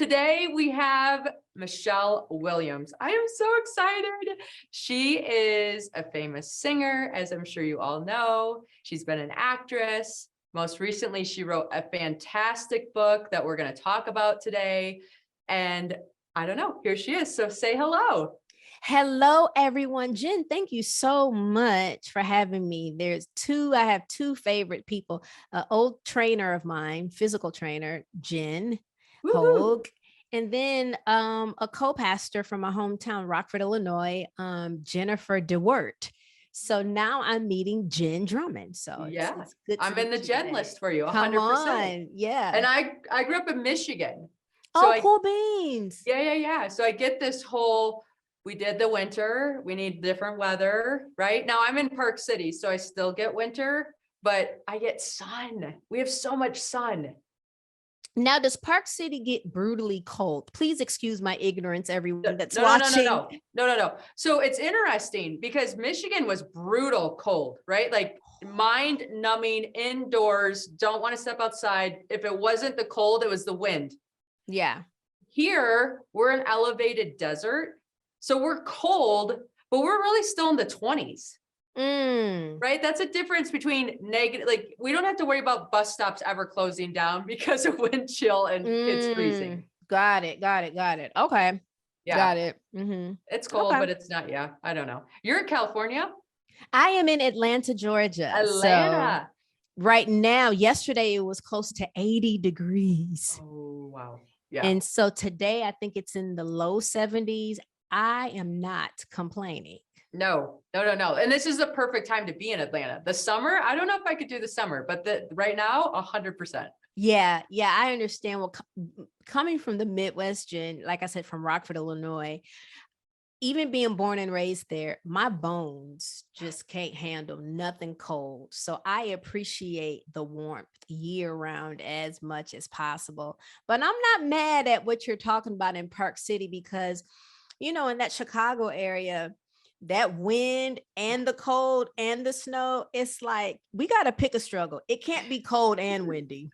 Today we have Michelle Williams. I am so excited. She is a famous singer, as I'm sure you all know. She's been an actress. Most recently, she wrote a fantastic book that we're going to talk about today. And I don't know, here she is. So say hello. Hello, everyone. Jenn, thank you so much for having me. I have two favorite people, an old trainer of mine, physical trainer, Jenn Hogue, and then a co-pastor from my hometown, Rockford, Illinois, Jennifer DeWert. So now I'm meeting Jenn Drummond. So yeah, it's good. I'm in the Jenn list for you. 100%. Come on. Yeah. And I grew up in Michigan. So cool beans. Yeah. So I get this whole, we did the winter, we need different weather, right? Now I'm in Park City, so I still get winter, but I get sun. We have so much sun. Now, does Park City get brutally cold? Please excuse my ignorance, everyone that's watching. No. So it's interesting because Michigan was brutal cold, right? Like mind numbing indoors, don't want to step outside. If it wasn't the cold, it was the wind. Yeah. Here, we're an elevated desert. So we're cold, but we're really still in the 20s. Right? That's a difference between negative, like we don't have to worry about bus stops ever closing down because of wind chill and it's freezing. Got it. Okay. Yeah. Got it. It's cold, but it's not, I don't know. You're in California? I am in Atlanta, Georgia. Atlanta. So right now, yesterday it was close to 80 degrees. Oh, wow. Yeah. And so today I think it's in the low 70s. I am not complaining. No. And this is the perfect time to be in Atlanta. The summer, I don't know if I could do the summer, but right now, 100%. Yeah, I understand. Well, coming from the Midwest, Jenn, like I said, from Rockford, Illinois, even being born and raised there, my bones just can't handle nothing cold. So I appreciate the warmth year round as much as possible. But I'm not mad at what you're talking about in Park City because, in that Chicago area, that wind and the cold and the snow, it's like we got to pick a struggle. It can't be cold and windy.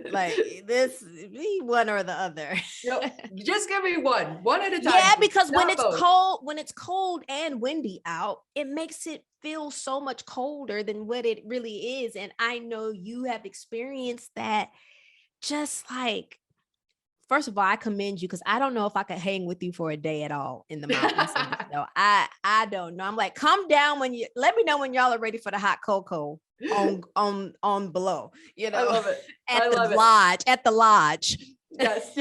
Like this, be one or the other. Just give me one at a time. Yeah, because when it's cold and windy out, it makes it feel so much colder than what it really is. And I know you have experienced that. Just like, first of all, I commend you because I don't know if I could hang with you for a day at all in the mountains. So I don't know. I'm like, come down let me know when y'all are ready for the hot cocoa on below. I love it. At the lodge. Yes.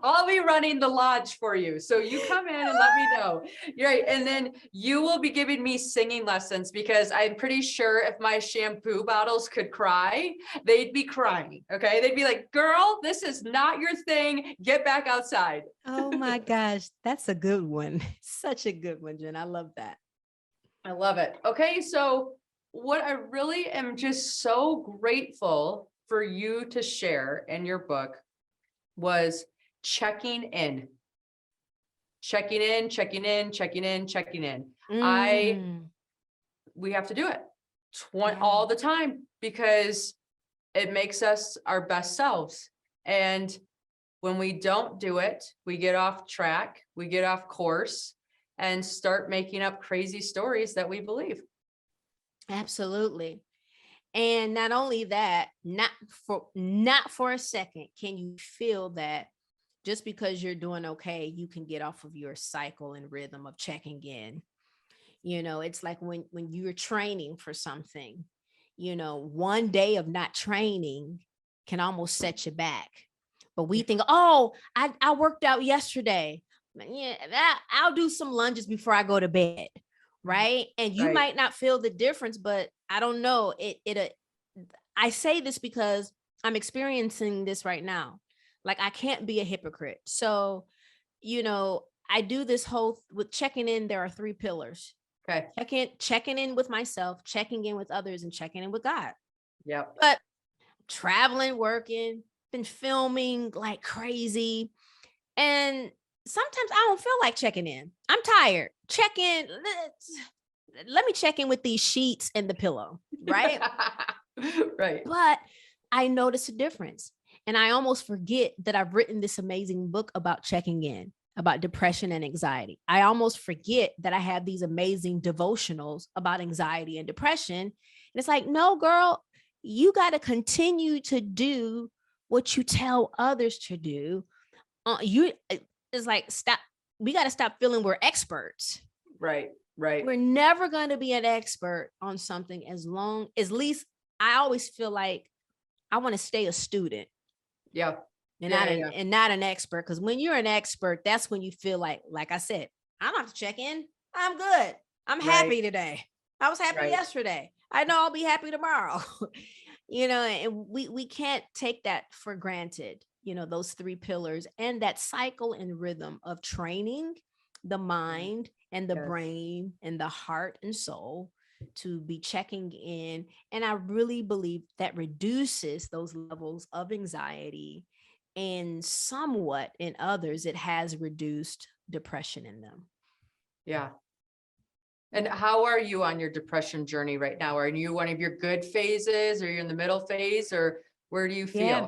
I'll be running the lodge for you. So you come in and let me know. You're right. And then you will be giving me singing lessons because I'm pretty sure if my shampoo bottles could cry, they'd be crying. Okay. They'd be like, girl, this is not your thing. Get back outside. Oh my gosh. That's a good one. Such a good one, Jenn. I love that. I love it. Okay. So what I really am just so grateful for you to share in your book was checking in. We have to do it all the time because it makes us our best selves. And when we don't do it, we get off track, we get off course and start making up crazy stories that we believe. Absolutely. And not only that, not for a second can you feel that just because you're doing okay, you can get off of your cycle and rhythm of checking in. It's like when you're training for something, one day of not training can almost set you back. But we think, oh, I worked out yesterday. Yeah, I'll do some lunges before I go to bed. Right. And you might not feel the difference, but I don't know. I say this because I'm experiencing this right now. Like I can't be a hypocrite. So, I do this whole with checking in. There are 3 pillars. Okay. Checking in with myself, checking in with others, and checking in with God. Yep. But traveling, working, been filming like crazy. And sometimes I don't feel like checking in. I'm tired. Check in. Let me check in with these sheets and the pillow, right? Right. But I notice a difference. And I almost forget that I've written this amazing book about checking in, about depression and anxiety. I almost forget that I have these amazing devotionals about anxiety and depression. And it's like, no, girl, you got to continue to do what you tell others to do. It's like, stop. We got to stop feeling we're experts. Right. Right. We're never going to be an expert on something as long as least I always feel like I want to stay a student. Yeah. And not an expert. Because when you're an expert, that's when you feel like I said, I don't have to check in. I'm good. I'm happy today. I was happy yesterday. I know I'll be happy tomorrow. And we can't take that for granted. Those 3 pillars and that cycle and rhythm of training the mind and the brain and the heart and soul to be checking in. And I really believe that reduces those levels of anxiety, and somewhat in others, it has reduced depression in them. Yeah. And how are you on your depression journey right now? Are you one of your good phases, or you're in the middle phase, or where do you feel? Yeah.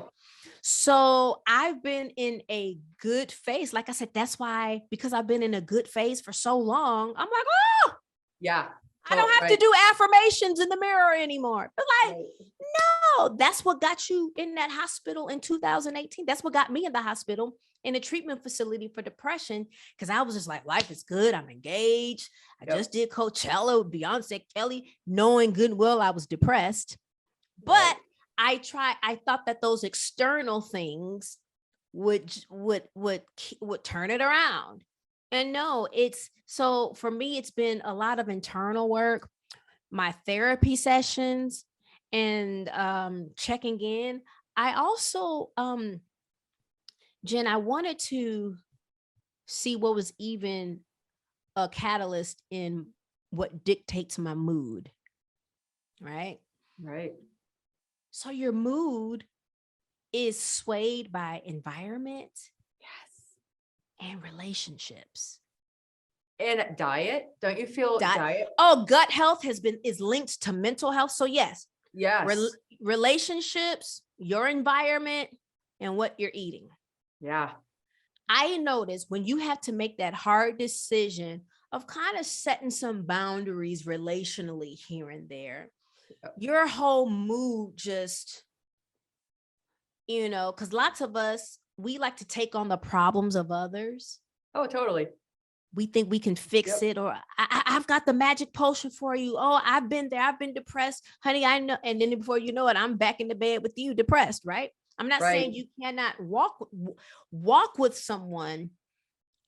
So I've been in a good phase. Like I said, that's why, because I've been in a good phase for so long, I'm like, oh, yeah, I don't have to do affirmations in the mirror anymore. But no, that's what got you in that hospital in 2018. That's what got me in the hospital in a treatment facility for depression. Because I was just like, life is good. I'm engaged. I just did Coachella with Beyonce, Kelly, knowing good and well I was depressed. But I thought that those external things would turn it around. And no, so for me, it's been a lot of internal work, my therapy sessions, and checking in. I also, Jen, I wanted to see what was even a catalyst in what dictates my mood. Right. So your mood is swayed by environment. Yes. And relationships. And diet. Don't you feel diet? Oh, gut health is linked to mental health. So yes. Relationships, your environment, and what you're eating. Yeah. I notice when you have to make that hard decision of kind of setting some boundaries relationally here and there, your whole mood just, because lots of us, we like to take on the problems of others. Oh, totally. We think we can fix it, or I've got the magic potion for you. Oh, I've been there. I've been depressed, honey. I know. And then before you know it, I'm back in the bed with you, depressed, right? I'm not saying you cannot walk with someone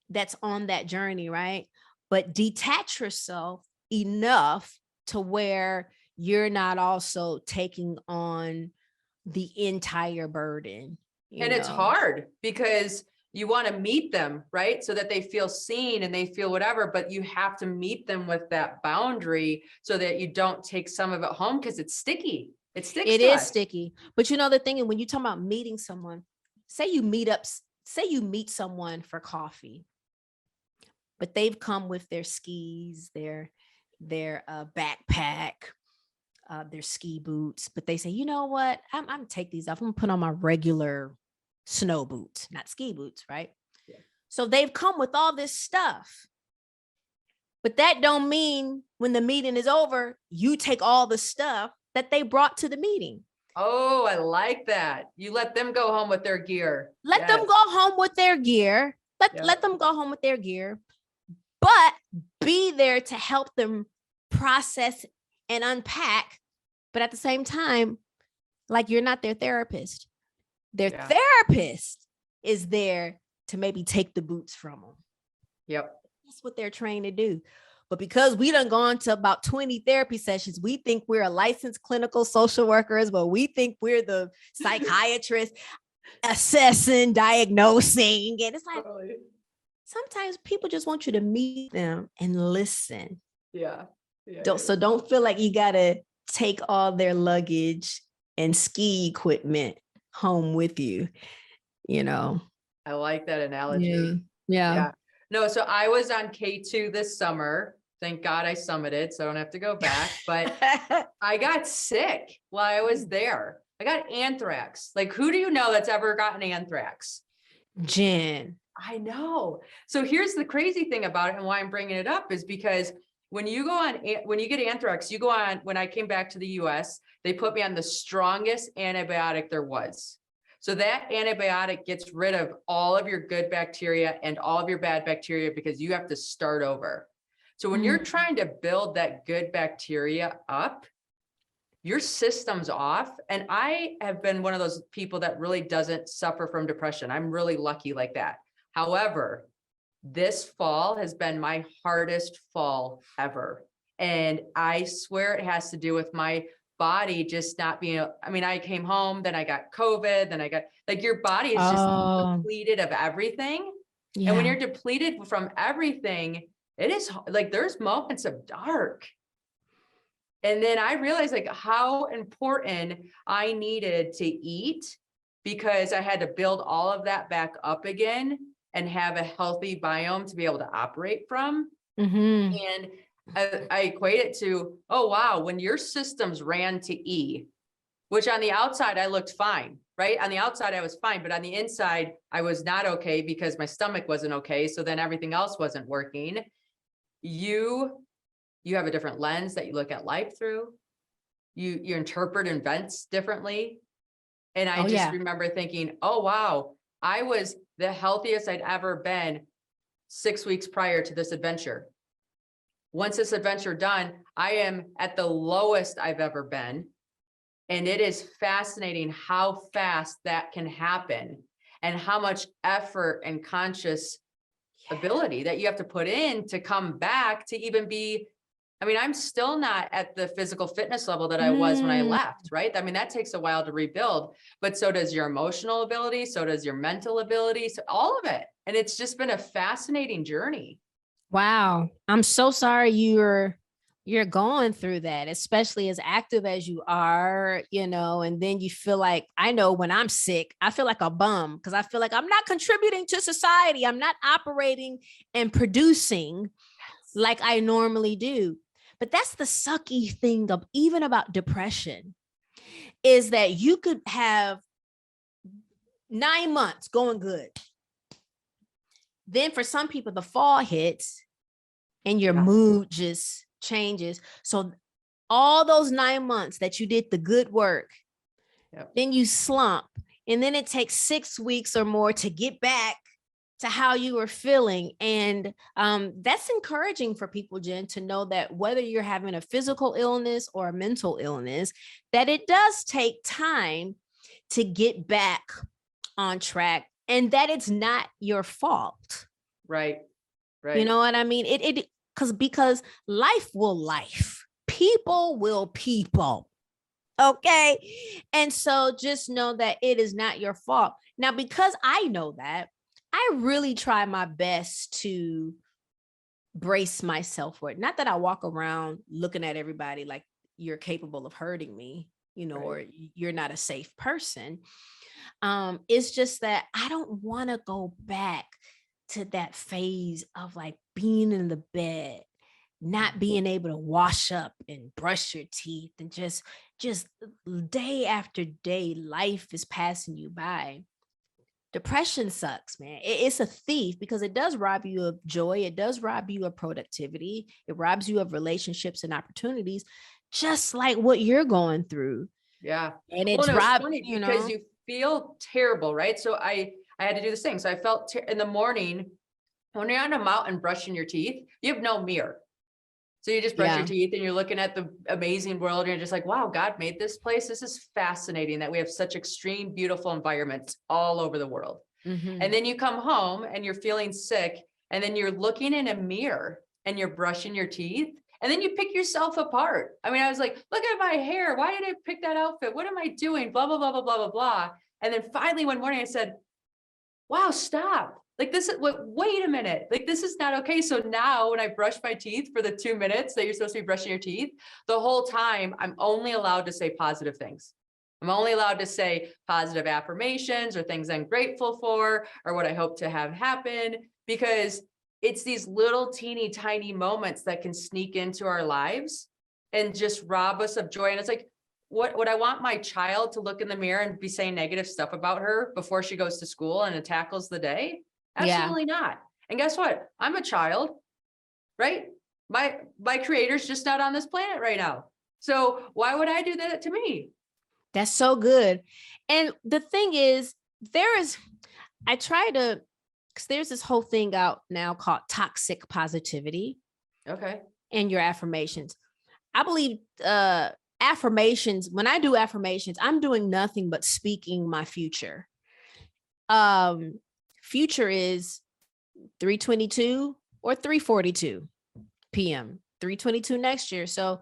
that's on that journey, right? But detach yourself enough to where you're not also taking on the entire burden. And it's hard because you want to meet them, right? So that they feel seen and they feel whatever, but you have to meet them with that boundary so that you don't take some of it home, because it's sticky. It is sticky. But the thing is, when you talk about meeting someone, say you meet someone for coffee, but they've come with their skis, their backpack, their ski boots, but they say, you know what? I'm gonna take these off. I'm gonna put on my regular snow boots, not ski boots, right? Yeah. So they've come with all this stuff, but that don't mean when the meeting is over, you take all the stuff that they brought to the meeting. Oh, I like that. You let them go home with their gear. Let them go home with their gear. Let them go home with their gear, but be there to help them process and unpack. But at the same time, like, you're not their therapist. Their therapist is there to maybe take the boots from them. Yep. That's what they're trained to do. But because we done gone to about 20 therapy sessions, we think we're a licensed clinical social workers, but we think we're the psychiatrist assessing, diagnosing. And it's like, sometimes people just want you to meet them and listen. So don't feel like you got to take all their luggage and ski equipment home with you. I like that analogy. Yeah. No, so I was on K2 this summer. Thank God I summited, so I don't have to go back. But I got sick while I was there. I got anthrax. Like, who do you know that's ever gotten anthrax? Jenn. I know. So here's the crazy thing about it, and why I'm bringing it up is because when you get anthrax, you go on, when I came back to the US, they put me on the strongest antibiotic there was. So that antibiotic gets rid of all of your good bacteria and all of your bad bacteria because you have to start over. So when you're trying to build that good bacteria up, your system's off. And I have been one of those people that really doesn't suffer from depression. I'm really lucky like that. However, this fall has been my hardest fall ever. And I swear it has to do with my body just not being, I mean, I came home, then I got COVID, then I got, like, your body is just depleted of everything. And when you're depleted from everything, it is like, there's moments of dark. And then I realized like how important I needed to eat, because I had to build all of that back up again and have a healthy biome to be able to operate from. And I equate it to, oh, wow, when your systems ran to E, which on the outside, I looked fine, right? On the outside, I was fine, but on the inside, I was not okay because my stomach wasn't okay. So then everything else wasn't working. You have a different lens that you look at life through. You interpret events differently. And I just remember thinking, oh, wow, I was the healthiest I'd ever been 6 weeks prior to this adventure. Once this adventure done, I am at the lowest I've ever been. And it is fascinating how fast that can happen and how much effort and conscious ability that you have to put in to come back to even be, I mean, I'm still not at the physical fitness level that I was when I left, right? I mean, that takes a while to rebuild, but so does your emotional ability. So does your mental ability. So all of it. And it's just been a fascinating journey. Wow. I'm so sorry you're going through that, especially as active as you are, and then you feel like, I know when I'm sick, I feel like a bum because I feel like I'm not contributing to society. I'm not operating and producing like I normally do. But that's the sucky thing of even about depression, is that you could have 9 months going good. Then for some people, the fall hits and your mood just changes. So all those 9 months that you did the good work, then you slump. And then it takes 6 weeks or more to get back to how you were feeling. And that's encouraging for people, Jenn, to know that whether you're having a physical illness or a mental illness, that it does take time to get back on track and that it's not your fault. Right. You know what I mean? Because life will life. People will people. Okay. And so just know that it is not your fault. Now, because I know that, I really try my best to brace myself for it. Not that I walk around looking at everybody like you're capable of hurting me, or you're not a safe person. It's just that I don't want to go back to that phase of like being in the bed, not being able to wash up and brush your teeth, and just day after day, life is passing you by. Depression sucks, man. It's a thief because it does rob you of joy. It does rob you of productivity. It robs you of relationships and opportunities, just like what you're going through. Yeah. And it's funny because you feel terrible, right? So I had to do this thing. So I felt in the morning, when you're on a mountain brushing your teeth, you have no mirror. So you just brush your teeth and you're looking at the amazing world. And you're just like, wow, God made this place. This is fascinating that we have such extreme, beautiful environments all over the world. And then you come home and you're feeling sick. And then you're looking in a mirror and you're brushing your teeth. And then you pick yourself apart. I mean, I was like, look at my hair. Why did I pick that outfit? What am I doing? Blah, blah, blah, blah, blah, blah, blah. And then finally one morning I said, wow, stop. Like this is wait a minute, like this is not okay. So now when I brush my teeth for the 2 minutes that you're supposed to be brushing your teeth, the whole time I'm only allowed to say positive things. I'm only allowed to say positive affirmations or things I'm grateful for or what I hope to have happen, because it's these little teeny tiny moments that can sneak into our lives and just rob us of joy. And it's like, would I want my child to look in the mirror and be saying negative stuff about her before she goes to school and it tackles the day? Yeah. Absolutely not. And guess what? I'm a child, right? My creator's just not on this planet right now. So why would I do that to me? That's so good. And the thing is, I try to, because there's this whole thing out now called toxic positivity. Okay. And your affirmations. I believe affirmations, when I do affirmations, I'm doing nothing but speaking my future. Future is 3:22 or 3:42 p.m., 3:22 next year. So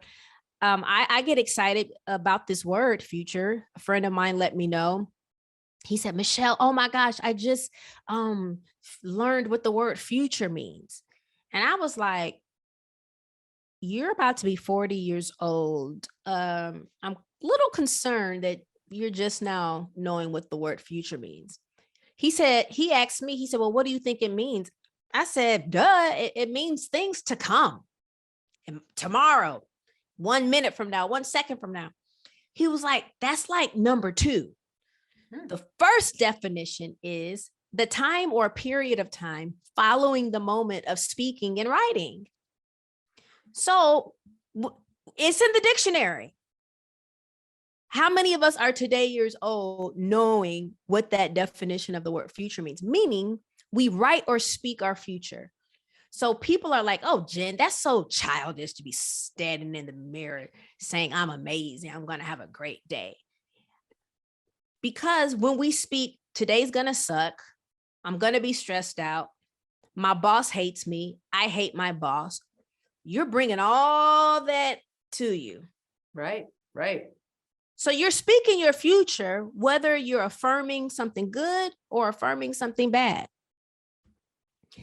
I get excited about this word future. A friend of mine let me know. He said, Michelle, oh my gosh, I just learned what the word future means. And I was like, you're about to be 40 years old. I'm a little concerned that you're just now knowing what the word future means. He asked me, he said, well, what do you think it means? I said, duh, it means things to come. And tomorrow, 1 minute from now, 1 second from now. He was like, that's like number 2. The first definition is the time or period of time following the moment of speaking and writing. So it's in the dictionary. How many of us are today years old knowing what that definition of the word future means? Meaning we write or speak our future. So people are like, oh, Jen, that's so childish to be standing in the mirror saying, I'm amazing, I'm going to have a great day. Because when we speak, today's going to suck, I'm going to be stressed out, my boss hates me, I hate my boss, you're bringing all that to you. Right. So you're speaking your future, whether you're affirming something good or affirming something bad.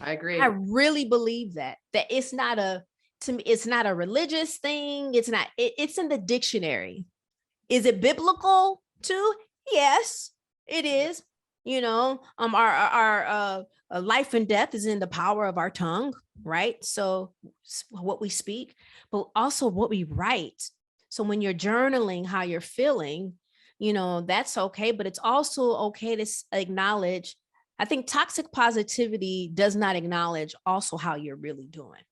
I agree. I really believe that it's not it's not a religious thing. It's in the dictionary. Is it biblical too? Yes, it is. You know, our life and death is in the power of our tongue, right? So what we speak, but also what we write. So when you're journaling how you're feeling, you know, that's okay. But it's also okay to acknowledge. I think toxic positivity does not acknowledge also how you're really doing.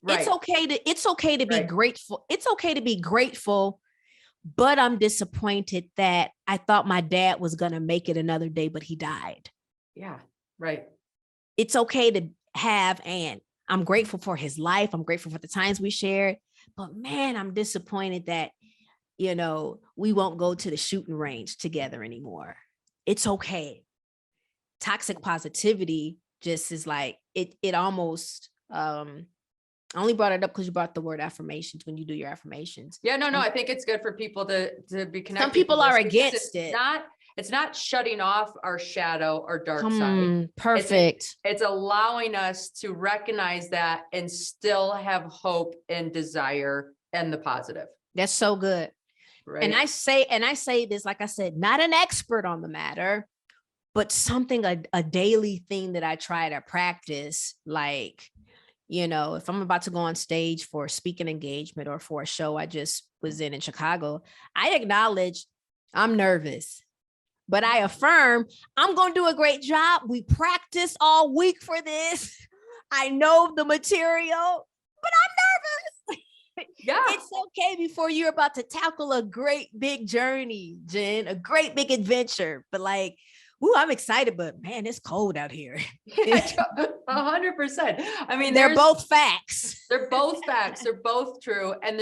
Right. It's okay to be grateful. It's okay to be grateful. But I'm disappointed that I thought my dad was going to make it another day, but he died. Yeah, right. It's okay to have, and I'm grateful for his life. I'm grateful for the times we shared. But man, I'm disappointed that, you know, we won't go to the shooting range together anymore. It's okay. Toxic positivity just is like, it almost, I only brought it up because you brought the word affirmations when you do your affirmations. Yeah, no, I think it's good for people to be connected. Some people are against it. It's not shutting off our shadow or dark side. Perfect. It's allowing us to recognize that and still have hope and desire and the positive. That's so good. Right. And I say this, like I said, not an expert on the matter, but something, a daily thing that I try to practice. Like, you know, if I'm about to go on stage for a speaking engagement or for a show I just was in Chicago, I acknowledge I'm nervous, but I affirm I'm going to do a great job. We practiced all week for this. I know the material, but I'm nervous. Yeah. It's okay before you're about to tackle a great big journey, Jen, a great big adventure. But like, ooh, I'm excited, but man, it's cold out here. 100%. I mean, they're both facts. They're both facts. They're both true. And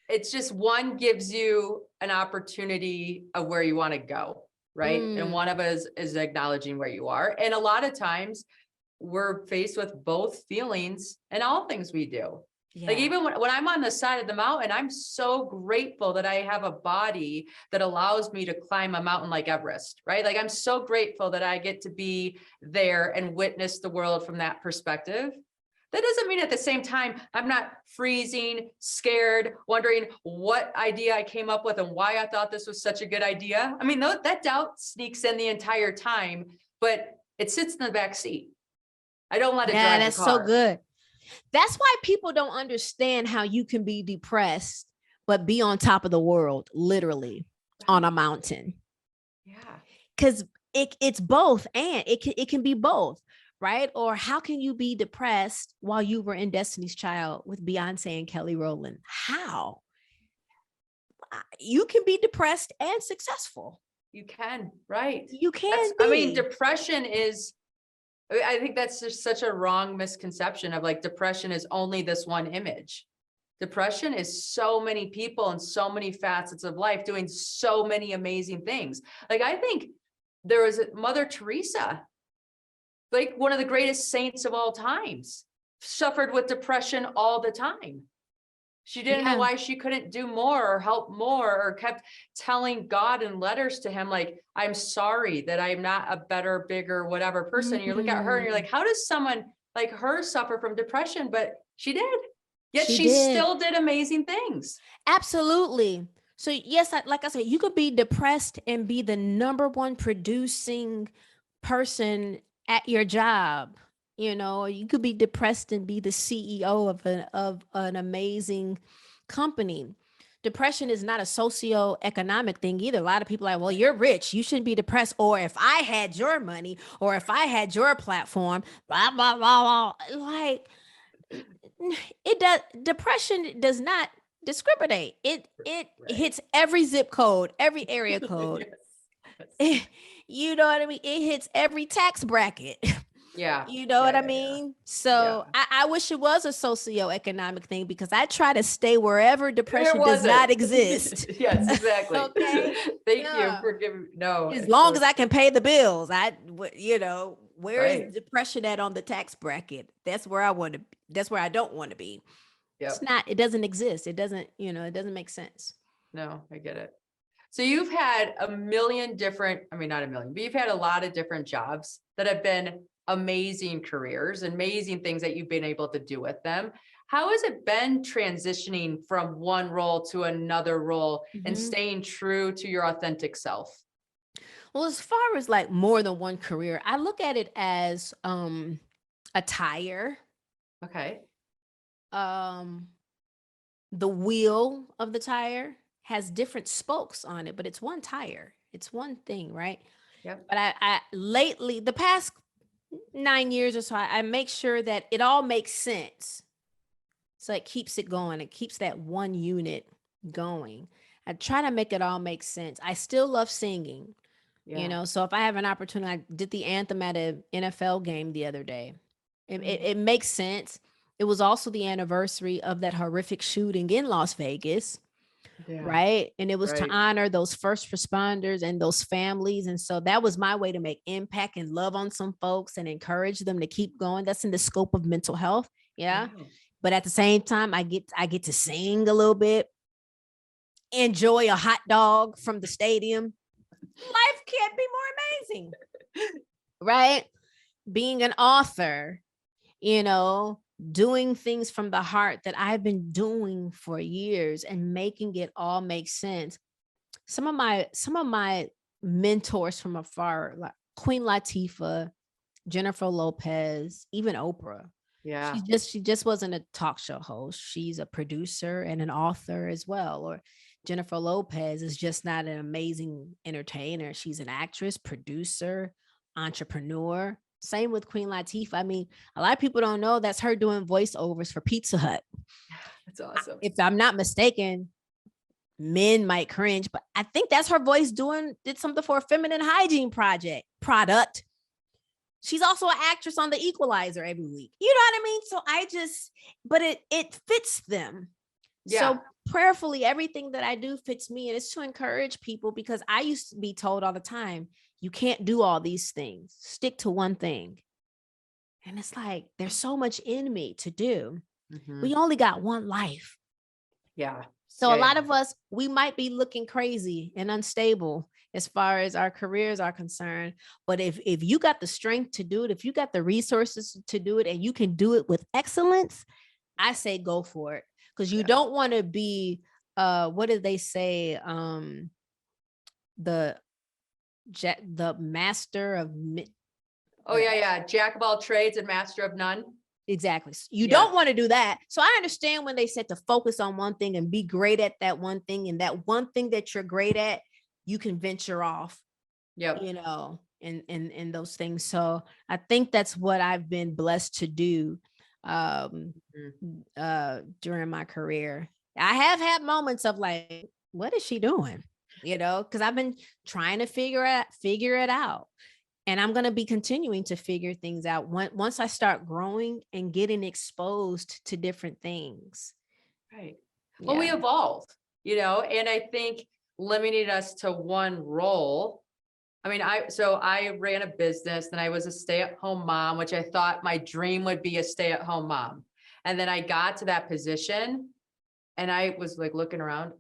it's just one gives you an opportunity of where you want to go. Right. And one of us is acknowledging where you are. And a lot of times we're faced with both feelings in all things we do. Yeah. Like even when I'm on the side of the mountain, I'm so grateful that I have a body that allows me to climb a mountain like Everest, right? Like I'm so grateful that I get to be there and witness the world from that perspective. That doesn't mean at the same time, I'm not freezing, scared, wondering what idea I came up with and why I thought this was such a good idea. I mean, that doubt sneaks in the entire time, but it sits in the back seat. I don't let it drive the car. That's so good. That's why people don't understand how you can be depressed, but be on top of the world, literally on a mountain. Yeah. Because it's both, and it can be both, right? Or how can you be depressed while you were in Destiny's Child with Beyonce and Kelly Rowland? How? You can be depressed and successful. You can, right? You can That's, be. I mean, depression is, I think that's just such a wrong misconception of like, depression is only this one image. Depression is so many people and so many facets of life doing so many amazing things. Like, I think there was Mother Teresa, like one of the greatest saints of all times, suffered with depression all the time. She didn't know Yeah. why she couldn't do more or help more, or kept telling God in letters to him, like, I'm sorry that I'm not a better, bigger, whatever person. And you look at her and you're like, how does someone like her suffer from depression? But she did. Yet she still did amazing things. Absolutely. So yes, like I said, you could be depressed and be the number one producing person at your job. You know, you could be depressed and be the CEO of an amazing company. Depression is not a socioeconomic thing either. A lot of people are like, well, you're rich, you shouldn't be depressed. Or if I had your money, or if I had your platform, blah, blah, blah, blah. Like, it does, depression does not discriminate. It hits every zip code, every area code. Yes. You know what I mean? It hits every tax bracket. Yeah. You know what I mean? So I wish it was a socioeconomic thing, because I try to stay wherever depression does not exist. Yes, exactly. Okay. Thank you for giving, no. As long as I can pay the bills, you know, where is depression at on the tax bracket? That's where I want to, that's where I don't want to be. It's not, it doesn't exist. It doesn't, you know, it doesn't make sense. No, I get it. So you've had a million different, I mean, not a million, but you've had a lot of different jobs that have been amazing careers, amazing things that you've been able to do with them. How has it been transitioning from one role to another role and staying true to your authentic self? Well, as far as like more than one career, I look at it as a tire. Okay. The wheel of the tire has different spokes on it, but it's one tire. It's one thing, right? Yep. But I lately, the past 9 years or so, I make sure that it all makes sense. So it keeps it going. It keeps that one unit going. I try to make it all make sense. I still love singing, you know, so if I have an opportunity, I did the anthem at an NFL game the other day. It makes sense. It was also the anniversary of that horrific shooting in Las Vegas. Right. And it was to honor those first responders and those families. And so that was my way to make impact and love on some folks and encourage them to keep going. That's in the scope of mental health. Yeah. But at the same time, I get to sing a little bit, enjoy a hot dog from the stadium. Life can't be more amazing. Right. Being an author, you know, doing things from the heart that I've been doing for years and making it all make sense. Some of my mentors from afar, like Queen Latifah, Jennifer Lopez, even Oprah. Yeah. She just wasn't a talk show host. She's a producer and an author as well. Or Jennifer Lopez is just not an amazing entertainer. She's an actress, producer, entrepreneur. Same with Queen Latifah. I mean, a lot of people don't know that's her doing voiceovers for Pizza Hut. That's awesome. If I'm not mistaken, men might cringe, but I think that's her voice did something for a feminine hygiene product. She's also an actress on The Equalizer every week. You know what I mean? So but it fits them. Yeah. So prayerfully, everything that I do fits me, and it's to encourage people, because I used to be told all the time, you can't do all these things. Stick to one thing. And it's like, there's so much in me to do. We only got one life. Yeah. So a lot of us, we might be looking crazy and unstable as far as our careers are concerned. But if you got the strength to do it, if you got the resources to do it, and you can do it with excellence, I say go for it. Because you don't want to be, what did they say? The master of. Oh, yeah. Jack of all trades and master of none. Exactly. You Yeah. don't want to do that. So I understand when they said to focus on one thing and be great at that one thing, and that one thing that you're great at, you can venture off, Yep. you know, in those things. So I think that's what I've been blessed to do during my career. I have had moments of like, what is she doing? You know, because I've been trying to figure it out. And I'm going to be continuing to figure things out once I start growing and getting exposed to different things. Right. Well, we Yeah. evolved, and I think limiting us to one role. I mean, I ran a business and I was a stay-at-home mom, which I thought my dream would be a stay-at-home mom. And then I got to that position and I was like looking around,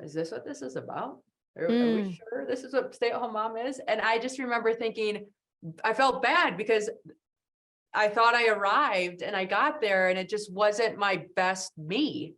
is this what this is about? Are we sure this is what stay-at-home mom is? And I just remember thinking, I felt bad because I thought I arrived and I got there and it just wasn't my best me.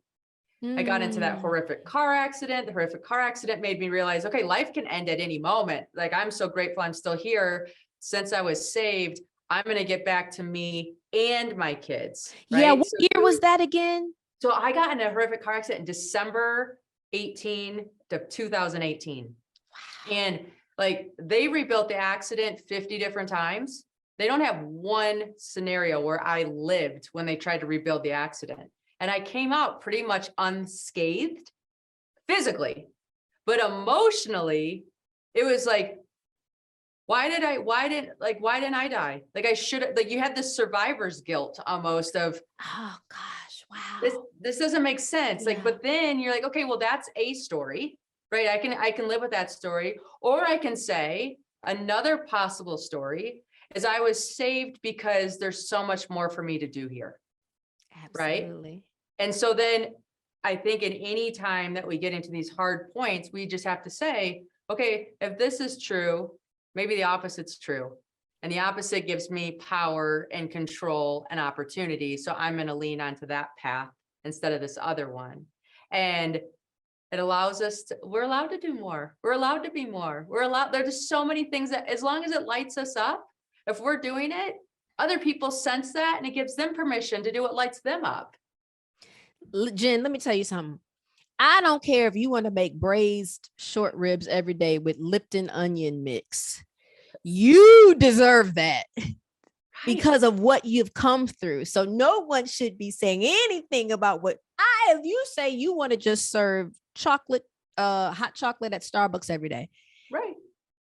I got into that horrific car accident. The horrific car accident made me realize, okay, life can end at any moment. Like, I'm so grateful I'm still here. Since I was saved, I'm going to get back to me and my kids. Right? Yeah. What year was that again? So I got in a horrific car accident in December 18 to 2018. Wow. And like, they rebuilt the accident 50 different times. They don't have one scenario where I lived when they tried to rebuild the accident. And I came out pretty much unscathed physically, but emotionally, it was like, why didn't I die? Like, I should have, like, you had this survivor's guilt almost of, oh gosh, wow. This doesn't make sense. Yeah. Like, but then you're like, okay, well, that's a story, right? I can live with that story. Or I can say another possible story is I was saved because there's so much more for me to do here. Absolutely. Right. And so then I think in any time that we get into these hard points, we just have to say, okay, if this is true, maybe the opposite's true. And the opposite gives me power and control and opportunity. So I'm going to lean onto that path instead of this other one. And it allows us to, we're allowed to do more. We're allowed to be more. There's just so many things that, as long as it lights us up, if we're doing it, other people sense that and it gives them permission to do what lights them up. Jen, let me tell you something. I don't care if you want to make braised short ribs every day with Lipton onion mix. You deserve that because of what you've come through. So no one should be saying anything about if you say you want to just serve chocolate, hot chocolate at Starbucks every day. Right.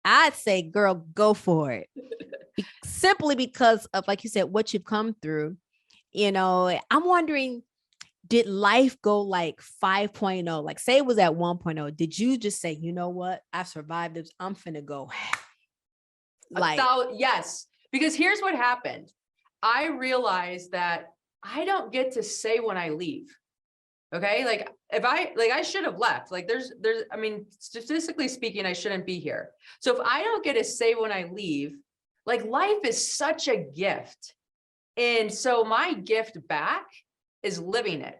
I'd say, girl, go for it. Simply because of, like you said, what you've come through. I'm wondering, did life go like 5.0? Like, say it was at 1.0. Did you just say, you know what? I've survived this. I'm finna go. Yes, because here's what happened. I realized that I don't get to say when I leave. Okay. Like, I should have left. Like, I mean, statistically speaking, I shouldn't be here. So if I don't get to say when I leave, like, life is such a gift. And so my gift back is living it.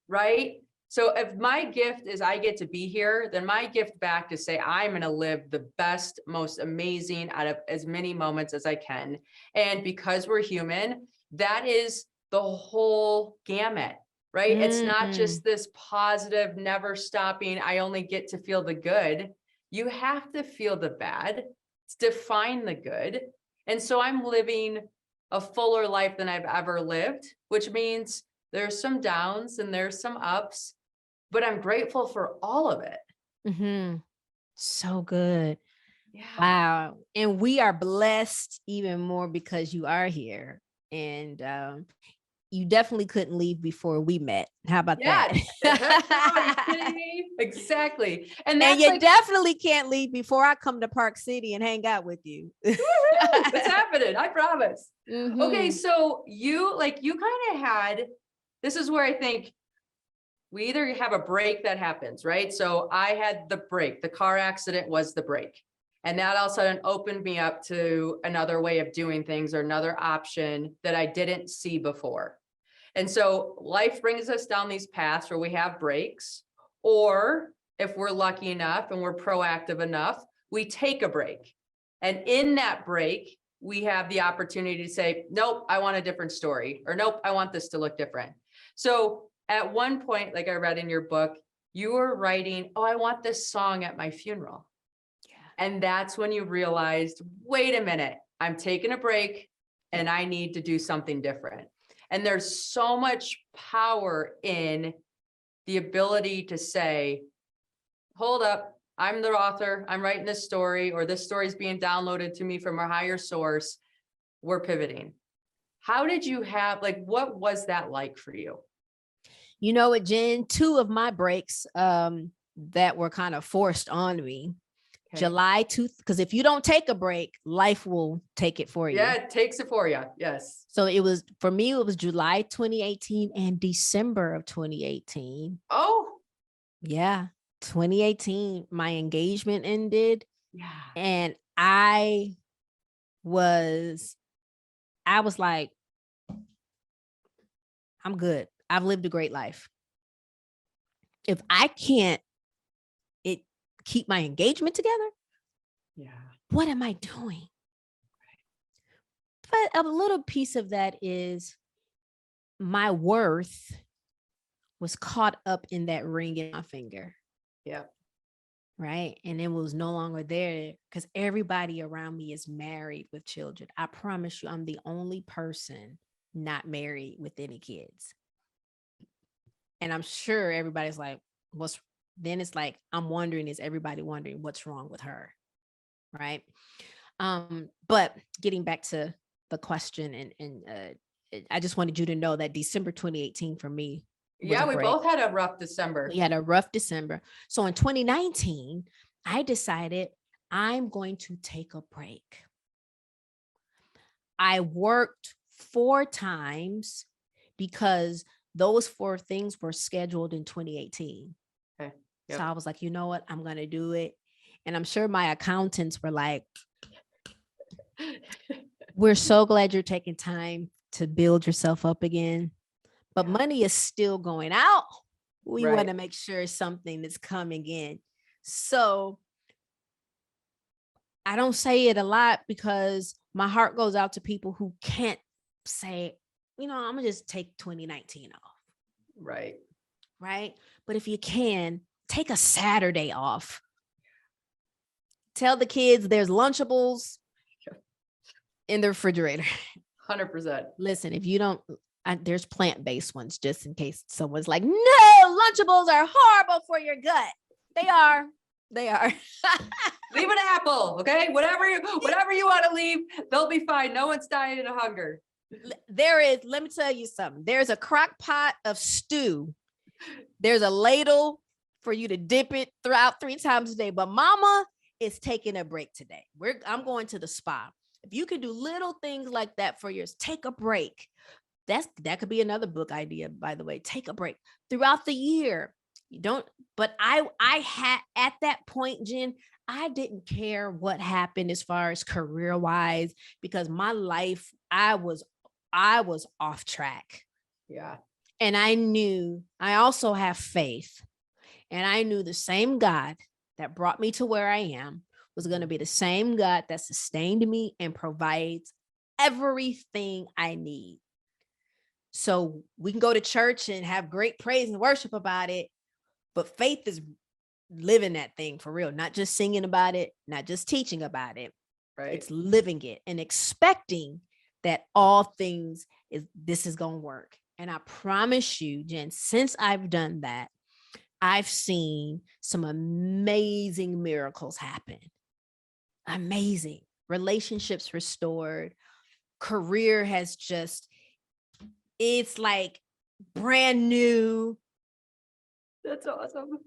Right. So if my gift is I get to be here, then my gift back to say I'm going to live the best, most amazing out of as many moments as I can. And because we're human, that is the whole gamut, right? It's not just this positive, never stopping, I only get to feel the good. You have to feel the bad, define the good. And so I'm living a fuller life than I've ever lived, which means there's some downs and there's some ups, but I'm grateful for all of it. So good. Yeah. Wow. And we are blessed even more because you are here. And you definitely couldn't leave before we met. How about that? Are you kidding me? Exactly. And you definitely can't leave before I come to Park City and hang out with you. It's happening. I promise. Okay. So you kind of had, this is where I think we either have a break that happens, right? So I had the break, the car accident was the break. And that all of a sudden opened me up to another way of doing things or another option that I didn't see before. And so life brings us down these paths where we have breaks, or if we're lucky enough and we're proactive enough, we take a break. And in that break, we have the opportunity to say, nope, I want a different story, or nope, I want this to look different. So at one point, like I read in your book, you were writing, oh, I want this song at my funeral. Yeah. And that's when you realized, wait a minute, I'm taking a break and I need to do something different. And there's so much power in the ability to say, hold up, I'm the author, I'm writing this story, or this story is being downloaded to me from a higher source. We're pivoting. How did you have, like, what was that like for you? You know what, Jen, 2 of my breaks that were kind of forced on me. Okay. July 2, because if you don't take a break, life will take it for you. Yeah, it takes it for you. Yes. So it was, for me, it was July 2018 and December of 2018. Oh. Yeah. 2018, my engagement ended. Yeah. And I was like, I'm good. I've lived a great life. If I can't keep my engagement together, yeah, what am I doing? But a little piece of that is my worth was caught up in that ring in my finger. Yeah. Right. And it was no longer there because everybody around me is married with children. I promise you, I'm the only person not married with any kids. And I'm sure everybody's like, then it's like, I'm wondering, is everybody wondering what's wrong with her? Right. But getting back to the question, and I just wanted you to know that December 2018 for me. Yeah, we both had a rough December. We had a rough December. So in 2019, I decided I'm going to take a break. I worked 4 times because those 4 things were scheduled in 2018. Okay. Yep. So I was like, you know what? I'm going to do it. And I'm sure my accountants were like, we're so glad you're taking time to build yourself up again. But money is still going out. We want to make sure something is coming in. So I don't say it a lot because my heart goes out to people who can't say, you know, I'm going to just take 2019 off. Right. Right. But if you can, take a Saturday off. Tell the kids there's Lunchables in the refrigerator. 100%. Listen, if you don't, there's plant-based ones just in case someone's like, no, Lunchables are horrible for your gut. They are. Leave an apple, okay? Whatever you want to leave, they'll be fine. No one's dying of hunger. Let me tell you something. There's a crock pot of stew. There's a ladle for you to dip it throughout 3 times a day. But mama is taking a break today. I'm going to the spa. If you can do little things like that for yours, take a break. That could be another book idea, by the way. Take a break throughout the year. You don't, but I had at that point, Jen, I didn't care what happened as far as career wise, because my life, I was off track. Yeah. And I knew I also have faith, and I knew the same God that brought me to where I am was going to be the same God that sustained me and provides everything I need. So we can go to church and have great praise and worship about it, but faith is living that thing for real, not just singing about it, not just teaching about it. Right. It's living it and expecting that all things this is going to work. And I promise you, Jen, since I've done that, I've seen some amazing miracles happen. Amazing. Relationships restored. Career has just, it's like brand new. That's awesome.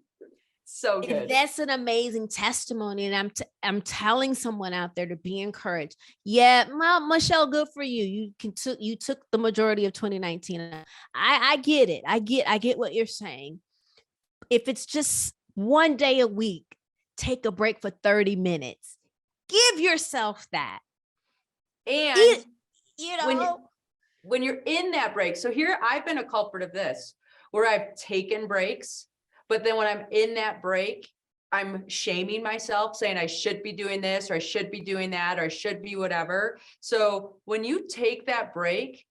So good. And that's an amazing testimony. And I'm telling someone out there to be encouraged. Yeah, Michelle, good for you. You took the majority of 2019. I get it. I get what you're saying. If it's just one day a week, take a break for 30 minutes. Give yourself that. And you know, when you're in that break. So here I've been a culprit of this, where I've taken breaks, but then when I'm in that break, I'm shaming myself saying I should be doing this or I should be doing that or I should be whatever. So when you take that break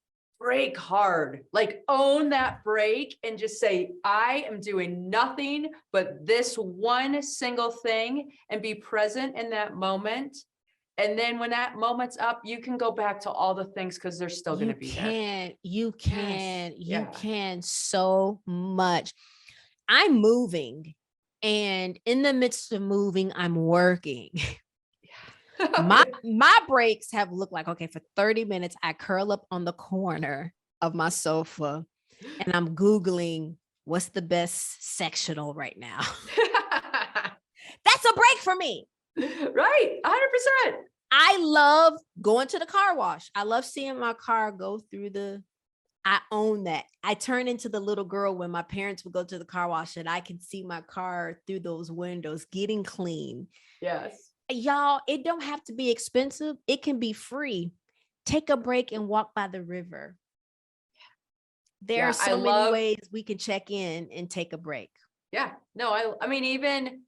hard, like own that break and just say, I am doing nothing but this one single thing, and be present in that moment. And then when that moment's up, you can go back to all the things because they're still going to be there. You Yeah. can so much. I'm moving, and in the midst of moving, I'm working. My breaks have looked like, okay, for 30 minutes, I curl up on the corner of my sofa and I'm Googling what's the best sectional right now. That's a break for me. Right. 100%. I love going to the car wash. I love seeing my car go through I own that. I turn into the little girl when my parents would go to the car wash and I can see my car through those windows getting clean. Yes. Y'all, it don't have to be expensive. It can be free. Take a break and walk by the river. There are so many ways we can check in and take a break. Yeah, no, I mean, even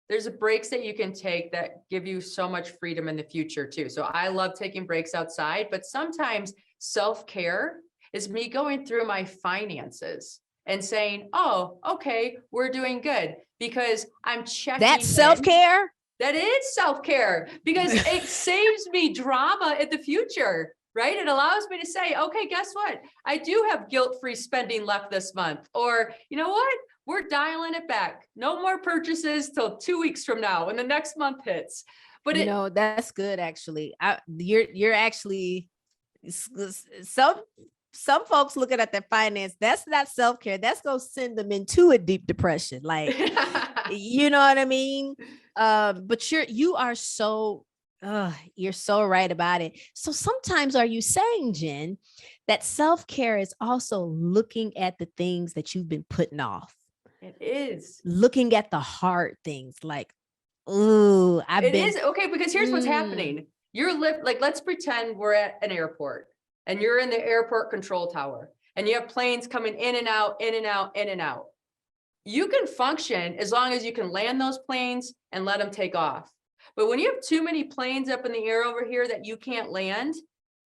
there's breaks that you can take that give you so much freedom in the future too. So I love taking breaks outside, but sometimes self-care is me going through my finances and saying, oh, okay, we're doing good, because I'm checking. That's self-care. That is self-care, because it saves me drama in the future, right? It allows me to say, okay, guess what? I do have guilt-free spending left this month. Or you know what? We're dialing it back. No more purchases till 2 weeks from now when the next month hits. But that's good. Actually, you're actually, some folks looking at their finance, that's not self-care. That's going to send them into a deep depression. Like, you know what I mean? But you're so right about it. So sometimes, are you saying, Jen, that self-care is also looking at the things that you've been putting off? It is looking at the hard things, like, ooh, it is okay, because here's what's happening. Like, let's pretend we're at an airport and you're in the airport control tower and you have planes coming in and out, in and out, in and out. You can function as long as you can land those planes and let them take off. But when you have too many planes up in the air over here that you can't land,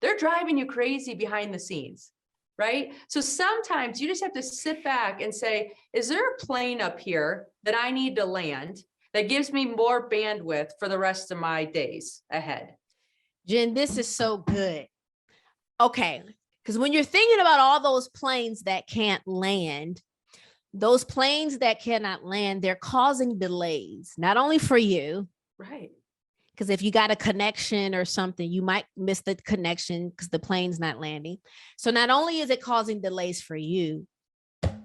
they're driving you crazy behind the scenes, right? So sometimes you just have to sit back and say, is there a plane up here that I need to land that gives me more bandwidth for the rest of my days ahead? Jen, this is so good. Okay, because when you're thinking about all those planes that can't land, those planes that cannot land, they're causing delays, not only for you. Right. Because if you got a connection or something, you might miss the connection because the plane's not landing. So not only is it causing delays for you,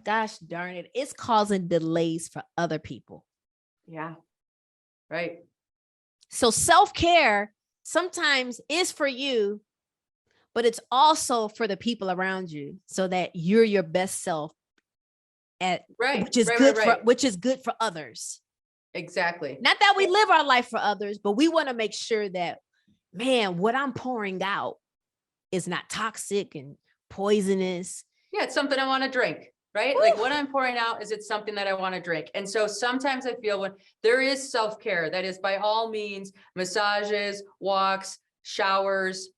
gosh darn it, it's causing delays for other people. Yeah. Right. So self-care sometimes is for you, but it's also for the people around you, so that you're your best self which is good for others. Exactly. Not that we live our life for others, but we want to make sure that, man, what I'm pouring out is not toxic and poisonous. Yeah, it's something I want to drink, right? Like, what I'm pouring out, is it something that I want to drink? And so sometimes I feel when there is self-care, that is by all means, massages, walks, showers,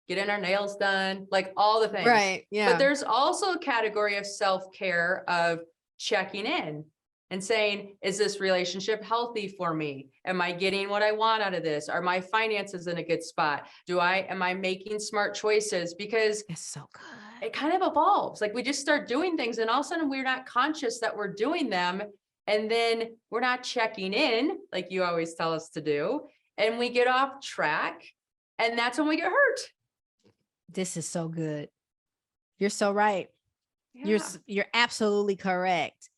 getting our nails done, like all the things. Right. Yeah. But there's also a category of self-care of checking in and saying, is this relationship healthy for me? Am I getting what I want out of this? Are my finances in a good spot? Am I making smart choices? Because it's so good. It kind of evolves. Like, we just start doing things and all of a sudden we're not conscious that we're doing them. And then we're not checking in, like you always tell us to do. And we get off track. And that's when we get hurt. This is so good. You're so right. Yeah. You're absolutely correct.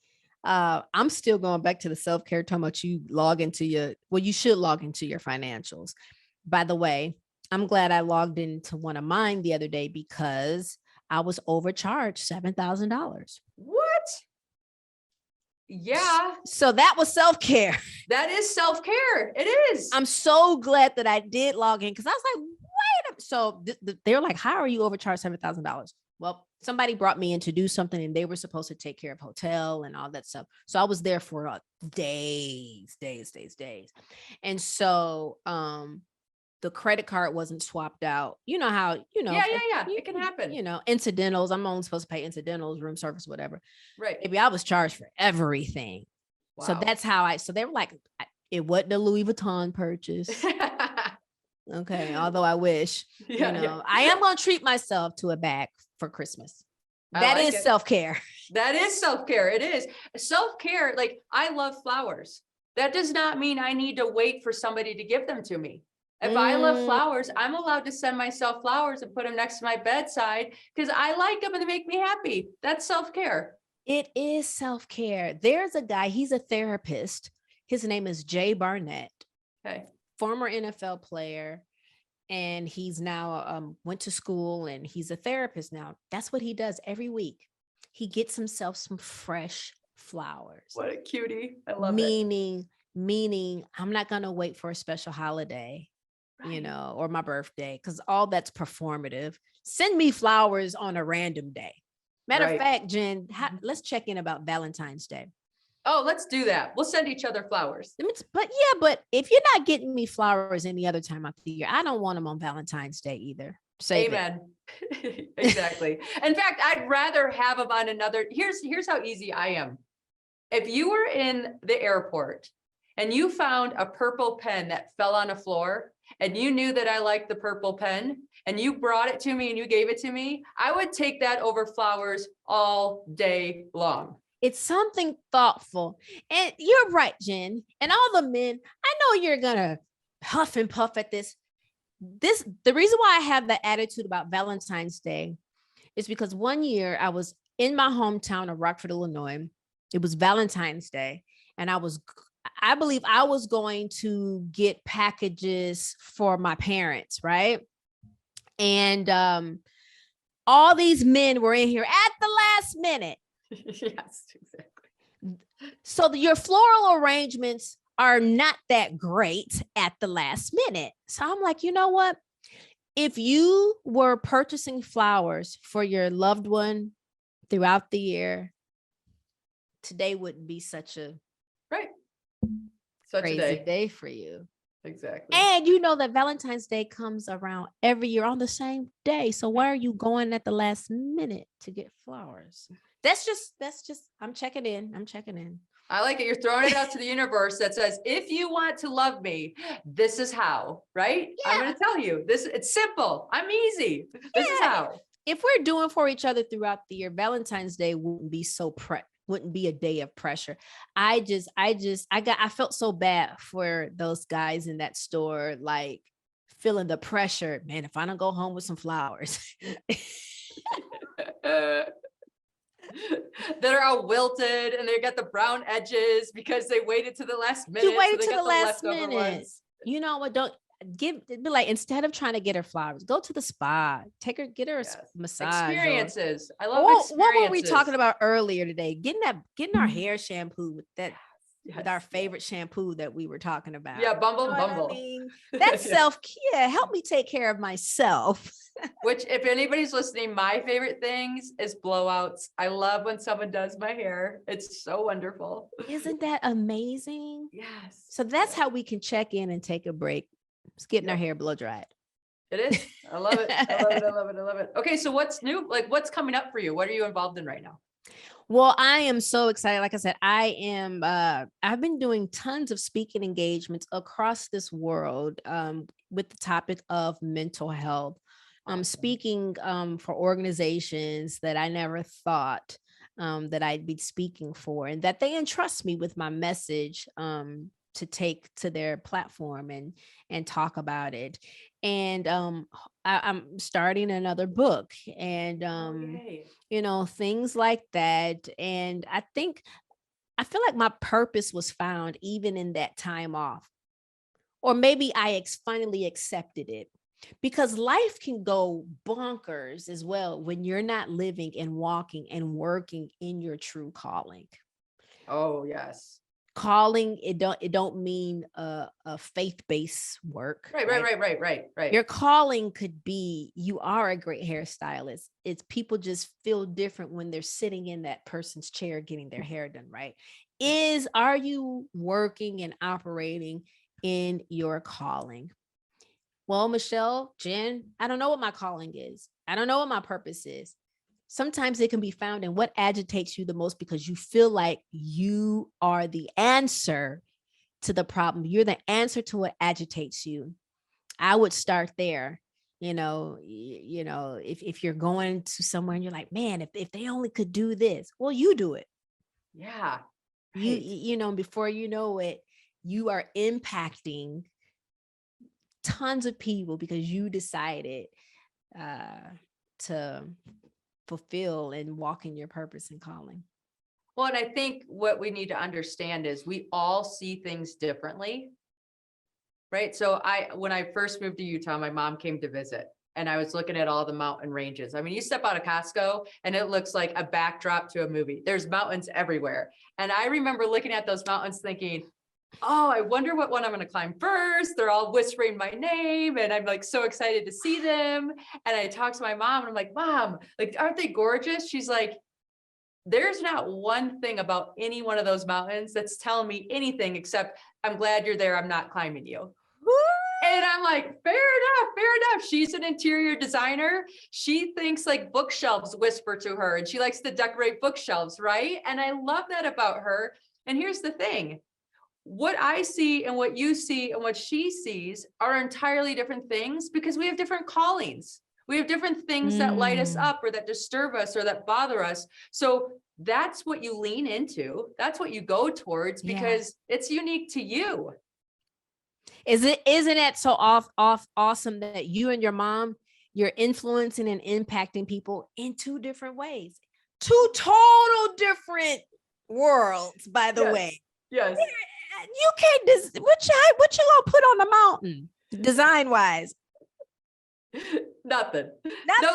I'm still going back to the self-care, talking about you you should log into your financials. By the way, I'm glad I logged into one of mine the other day because I was overcharged $7,000. What? Yeah. So that was self-care. That is self-care. It is. I'm so glad that I did log in, because I was like, wait a minute. So they're like, how are you overcharged $7,000? well, somebody brought me in to do something and they were supposed to take care of hotel and all that stuff. So I was there for days. And so the credit card wasn't swapped out. You know how, Yeah. It can happen. Incidentals. I'm only supposed to pay incidentals, room service, whatever. Right. Maybe I was charged for everything. Wow. So that's how so they were like, it wasn't a Louis Vuitton purchase. Okay. Although I wish, I am going to treat myself to a bag for Christmas. That is self-care. That is self-care. It is self-care. Like, I love flowers. That does not mean I need to wait for somebody to give them to me. If I love flowers, I'm allowed to send myself flowers and put them next to my bedside because I like them and they make me happy. That's self-care. It is self-care. There's a guy, he's a therapist. His name is Jay Barnett. Okay. Former NFL player. And he's now went to school and he's a therapist now. That's what he does every week. He gets himself some fresh flowers. What a cutie. I love it. Meaning I'm not going to wait for a special holiday, right. Or my birthday, because all that's performative. Send me flowers on a random day. Matter of fact, Jen, let's check in about Valentine's Day. Oh, let's do that. We'll send each other flowers. But if you're not getting me flowers any other time of the year, I don't want them on Valentine's Day either. Amen. Exactly. In fact, I'd rather have them on another. Here's how easy I am. If you were in the airport and you found a purple pen that fell on a floor and you knew that I liked the purple pen and you brought it to me and you gave it to me, I would take that over flowers all day long. It's something thoughtful. And you're right, Jen. And all the men, I know you're going to huff and puff at this. The reason why I have that attitude about Valentine's Day is because one year I was in my hometown of Rockford, Illinois. It was Valentine's Day. And I believe I was going to get packages for my parents, right? And all these men were in here at the last minute. Yes, exactly. So your floral arrangements are not that great at the last minute. So I'm like, you know what? If you were purchasing flowers for your loved one throughout the year, today wouldn't be such a crazy day for you. Exactly. And you know that Valentine's Day comes around every year on the same day. So why are you going at the last minute to get flowers? That's just, I'm checking in. I like it. You're throwing it out to the universe that says, if you want to love me, this is how, right? Yeah. I'm going to tell you this. It's simple. I'm easy. This is how. If we're doing for each other throughout the year, Valentine's Day wouldn't be wouldn't be a day of pressure. I felt so bad for those guys in that store, like feeling the pressure, man, if I don't go home with some flowers. That are all wilted and they got the brown edges because they waited to the last minute. You waited to the last minute. Ones. You know what? Be like, instead of trying to get her flowers, go to the spa, get her a massage. Experiences. I love experiences. What were we talking about earlier today? Getting our hair shampoo with that. Yes. With our favorite shampoo that we were talking about. Yeah, Bumble. I mean? That's self-care. Help me take care of myself. Which, if anybody's listening, my favorite things is blowouts. I love when someone does my hair. It's so wonderful. Isn't that amazing? Yes. So that's how we can check in and take a break. It's getting our hair blow dried. It is. I love it. I love it. Okay, so what's new? Like, what's coming up for you? What are you involved in right now? Well, I am so excited. Like I said, I've been doing tons of speaking engagements across this world with the topic of mental health. I'm speaking for organizations that I never thought that I'd be speaking for, and that they entrust me with my message to take to their platform and talk about it. And I'm starting another book and, things like that. And I feel like my purpose was found even in that time off, or maybe I finally accepted it, because life can go bonkers as well when you're not living and walking and working in your true calling. Oh, yes. calling, it don't mean a faith-based work, Right, right? right. Your calling could be, you are a great hairstylist. It's people just feel different when they're sitting in that person's chair getting their hair done, right? Are you working and operating in your calling? Well, Michelle, Jen, I don't know what my calling is. I don't know what my purpose is. Sometimes it can be found in what agitates you the most, because you feel like you are the answer to the problem. You're the answer to what agitates you. I would start there. If you're going to somewhere and you're like, man, if they only could do this, well, you do it. Yeah. Before you know it, you are impacting tons of people because you decided to fulfill and walk in your purpose and calling. Well, and I think what we need to understand is we all see things differently. Right. So when I first moved to Utah, my mom came to visit and I was looking at all the mountain ranges. I mean, you step out of Costco and it looks like a backdrop to a movie. There's mountains everywhere. And I remember looking at those mountains thinking, oh, I wonder what one I'm going to climb first. They're all whispering my name and I'm like so excited to see them. And I talked to my mom and I'm like, Mom, like, aren't they gorgeous? She's like, there's not one thing about any one of those mountains that's telling me anything except I'm glad you're there. I'm not climbing you. And I'm like, fair enough. She's an interior designer. She thinks like bookshelves whisper to her and she likes to decorate bookshelves, right? And I love that about her. And here's the thing. What I see and what you see and what she sees are entirely different things because we have different callings. We have different things that light us up or that disturb us or that bother us. So that's what you lean into. That's what you go towards because it's unique to you. Isn't it so awesome that you and your mom, you're influencing and impacting people in two different ways, two total different worlds, by the way. Yes. You can't, what you gonna put on the mountain design wise? Nothing. No,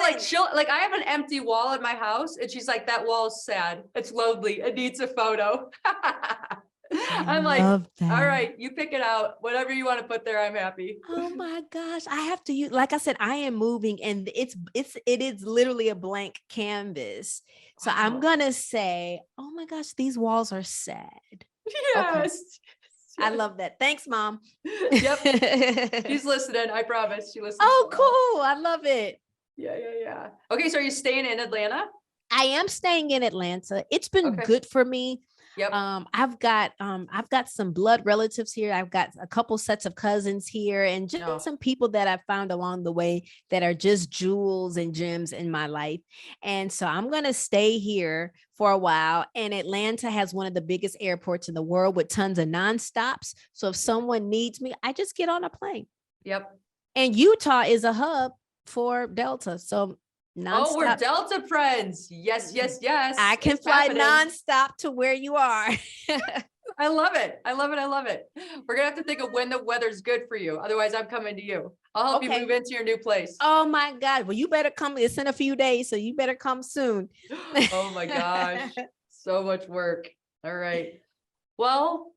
like I have an empty wall in my house and she's like, that wall's sad. It's lonely. It needs a photo. I'm like, all right, you pick it out. Whatever you want to put there, I'm happy. Oh my gosh. I have to use, like I said, I am moving and it is literally a blank canvas. So I'm gonna say, oh my gosh, these walls are sad. Yes. Okay. I love that. Thanks, Mom. Yep. She's listening. I promise. She listens. Oh, cool. I love it. Yeah. Okay. So are you staying in Atlanta? I am staying in Atlanta. It's been good for me. Yep. I've got some blood relatives here. I've got a couple sets of cousins here and just some people that I've found along the way that are just jewels and gems in my life. And so I'm going to stay here for a while. And Atlanta has one of the biggest airports in the world with tons of nonstops. So if someone needs me, I just get on a plane. Yep. And Utah is a hub for Delta. So nonstop. Oh, we're Delta friends. Yes. I can fly nonstop to where you are. I love it. We're gonna have to think of when the weather's good for you. Otherwise, I'm coming to you. I'll help you move into your new place. Oh my God. Well, you better come. It's in a few days, so you better come soon. Oh my gosh. So much work. All right. Well,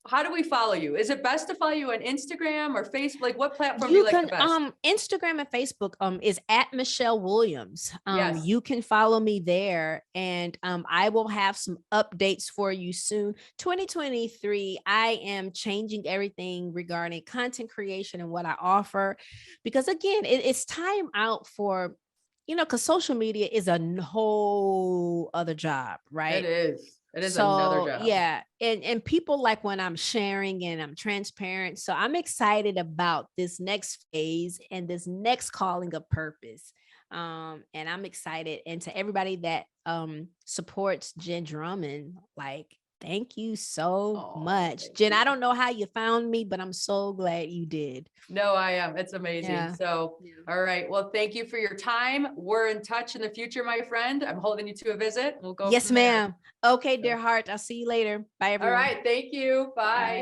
how do we follow you? Is it best to follow you on Instagram or Facebook? Like what platform do you like the best? Instagram and Facebook is at Michelle Williams. Yes. You can follow me there and I will have some updates for you soon. 2023, I am changing everything regarding content creation and what I offer because again, it's time out for, because social media is a whole other job, right? It is. It is another job. Yeah. And people like when I'm sharing and I'm transparent. So I'm excited about this next phase and this next calling of purpose. And I'm excited. And to everybody that supports Jenn Drummond, like, thank you so much. Jen, I don't know how you found me, but I'm so glad you did. No, I am. It's amazing. Yeah. So, all right. Well, thank you for your time. We're in touch in the future, my friend. I'm holding you to a visit. We'll go. Yes, ma'am. Okay, dear heart. I'll see you later. Bye, everyone. All right. Thank you. Bye.